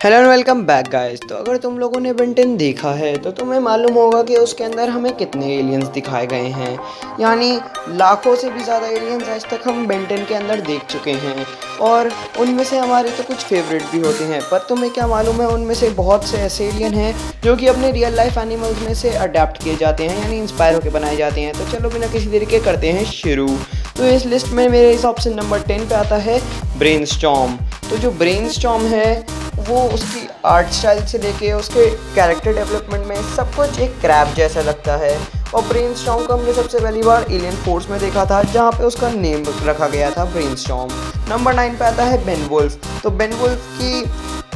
Hello and welcome back guys. तो अगर तुम लोगों ने बेन 10 देखा है तो तुम्हें मालूम होगा कि उसके अंदर हमें कितने एलियंस दिखाए गए हैं। यानी लाखों से भी ज़्यादा एलियंस आज तक हम बेन 10 के अंदर देख चुके हैं। और उनमें से हमारे तो कुछ फेवरेट भी होते हैं, पर तुम्हें क्या मालूम है उनमें से बहुत से ऐसे एलियन हैं जो कि अपने रियल लाइफ एनिमल्स में से अडेप्ट किए जाते हैं, यानी इंस्पायर होकर बनाए जाते हैं। तो चलो बिना किसी देरी के करते हैं शुरू। तो इस लिस्ट में मेरे हिसाब से नंबर 10 पे आता है ब्रेनस्टॉर्म। तो जो ब्रेनस्टॉर्म है वो उसकी आर्ट स्टाइल से लेके उसके कैरेक्टर डेवलपमेंट में सब कुछ एक क्रैब जैसा लगता है। और ब्रेनस्टॉर्म को हमने सबसे पहली बार एलियन फोर्स में देखा था, जहाँ पे उसका नेम रखा गया था ब्रेनस्टॉर्म। नंबर 9 पे आता है बेनवुल्फ। तो बेनवुल्फ की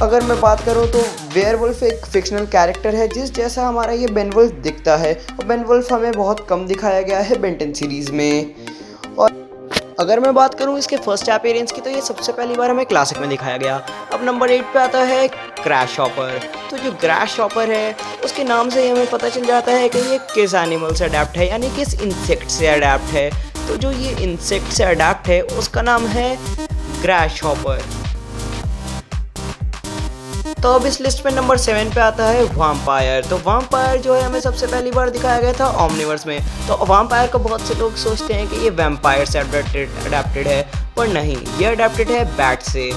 अगर मैं बात करूँ तो वेयरवुल्फ एक फिक्शनल कैरेक्टर है जिस जैसा हमारा ये बेनवुल्फ दिखता है, और बेनवुल्फ हमें बहुत कम दिखाया गया है बेन 10 सीरीज़ में। और अगर मैं बात करूं इसके फर्स्ट अपीयरेंस की तो ये सबसे पहली बार हमें क्लासिक में दिखाया गया। अब नंबर 8 पे आता है क्रैश हॉपर। तो जो क्रैश हॉपर है उसके नाम से ही हमें पता चल जाता है कि ये किस एनिमल से अडेप्ट है, यानी किस इंसेक्ट से अडेप्ट है। तो जो ये इंसेक्ट से अडेप्ट है उसका नाम है क्रैश हॉपर। तो अब इस लिस्ट में नंबर 7 पे आता है वैम्पायर। तो वैम्पायर जो है हमें सबसे पहली बार दिखाया गया था ओमनिवर्स में। तो वैम्पायर को बहुत से लोग सोचते हैं कि ये वैम्पायर से अडेप्टेड है, पर नहीं, ये अडेप्टेड है बैट से।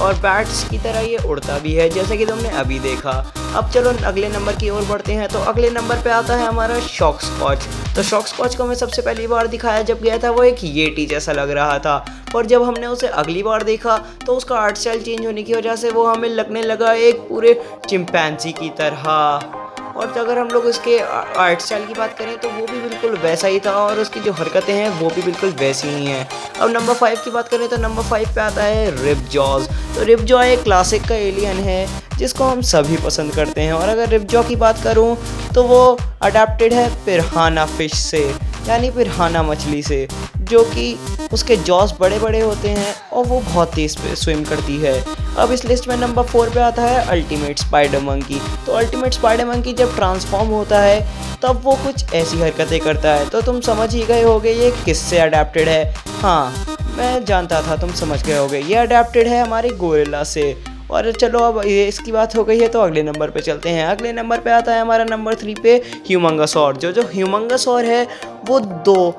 और बैट्स की तरह ये उड़ता भी है, जैसे कि तुमने अभी देखा। अब चलो अगले नंबर की ओर बढ़ते हैं। तो अगले नंबर पे आता है हमारा शॉक स्कॉच। तो शॉक स्कॉच को हमें सबसे पहली बार दिखाया जब गया था वो एक येटी जैसा लग रहा था, पर जब हमने उसे अगली बार देखा तो उसका आर्ट स्टाइल चेंज होने की वजह से वो हमें लगने लगा एक पूरे चिंपैंजी की तरह। और अगर हम लोग इसके आर्ट स्टाइल की बात करें तो वो भी बिल्कुल वैसा ही था, और उसकी जो हरकतें हैं वो भी बिल्कुल वैसी ही हैं। अब नंबर 5 की बात करें तो नंबर 5 पे आता है रिबजॉज। तो रिबजॉ एक क्लासिक का एलियन है जिसको हम सभी पसंद करते हैं। और अगर रिबजॉ की बात करूं तो वो अडेप्टेड है पिरहाना फिश से, यानी पिरहाना मछली से, जो कि उसके जॉस बड़े बड़े होते हैं और वो बहुत तेज़ स्विम करती है। अब इस लिस्ट में नंबर 4 पे आता है अल्टीमेट स्पाइडर मंकी। तो अल्टीमेट स्पाइडर मंकी जब ट्रांसफॉर्म होता है तब वो कुछ ऐसी हरकतें करता है। तो तुम समझ ही गए होगे ये किससे अडेप्टेड है। हाँ, मैं जानता था तुम समझ गए होगे, ये अडेप्टेड है हमारे गोरिल्ला से। और चलो अब ये इसकी बात हो गई है तो अगले नंबर पे चलते हैं। अगले नंबर पे आता है हमारा नंबर 3 पे ह्यूमंगसौर। जो ह्यूमंगसौर है वो दो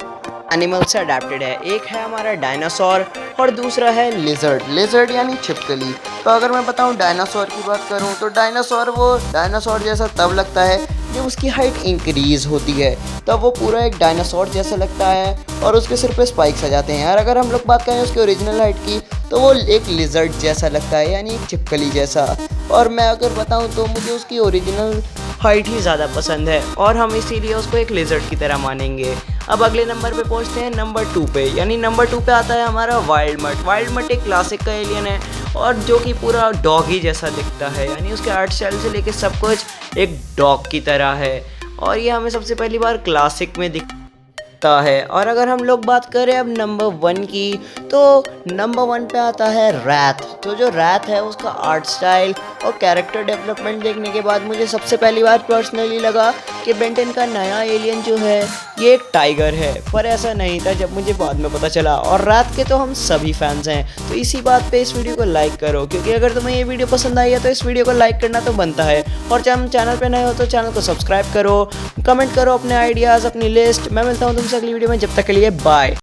एनिमल से अडेप्टेड है। एक है हमारा डायनासोर और दूसरा है लिजर्ड यानी छिपकली। तो अगर मैं बताऊं डायनासोर की बात करूं तो डायनासोर वो डायनासोर जैसा तब लगता है जब उसकी हाइट इंक्रीज होती है, तब वो पूरा एक डायनासोर जैसा लगता है और उसके सिर पे स्पाइक्स आ जाते हैं। और अगर हम लोग बात करें उसकी ओरिजिनल हाइट की तो वो एक लिजर्ड जैसा लगता है, यानी एक छिपकली जैसा। और मैं अगर बताऊं तो मुझे उसकी ओरिजिनल हाइट ही ज़्यादा पसंद है और हम इसीलिए उसको एक लिजर्ड की तरह मानेंगे। अब अगले नंबर पे पहुंचते हैं नंबर 2 पे, यानी नंबर 2 पे आता है हमारा वाइल्ड मट। वाइल्ड मट एक क्लासिक का एलियन है और जो कि पूरा डॉगी जैसा दिखता है, यानी उसके आर्ट स्टाइल से लेके सब कुछ एक डॉग की तरह है। और ये हमें सबसे पहली बार क्लासिक में दिखता है। और अगर हम लोग बात करें अब नंबर 1 की तो नंबर 1 पे आता है रैथ। तो जो रैथ है उसका आर्ट स्टाइल और कैरेक्टर डेवलपमेंट देखने के बाद मुझे सबसे पहली बार पर्सनली लगा कि बेन 10 का नया एलियन जो है ये एक टाइगर है, पर ऐसा नहीं था जब मुझे बाद में पता चला। और रैथ के तो हम सभी फैंस हैं, तो इसी बात पे इस वीडियो को लाइक करो, क्योंकि अगर तुम्हें ये वीडियो पसंद आई है तो इस वीडियो को लाइक करना तो बनता है। और चैनल पे नए हो तो चैनल को सब्सक्राइब करो, कमेंट करो अपने आइडियाज़, अपनी लिस्ट। मैं मिलता हूँ तुमसे अगली वीडियो में, जब तक के लिए बाय।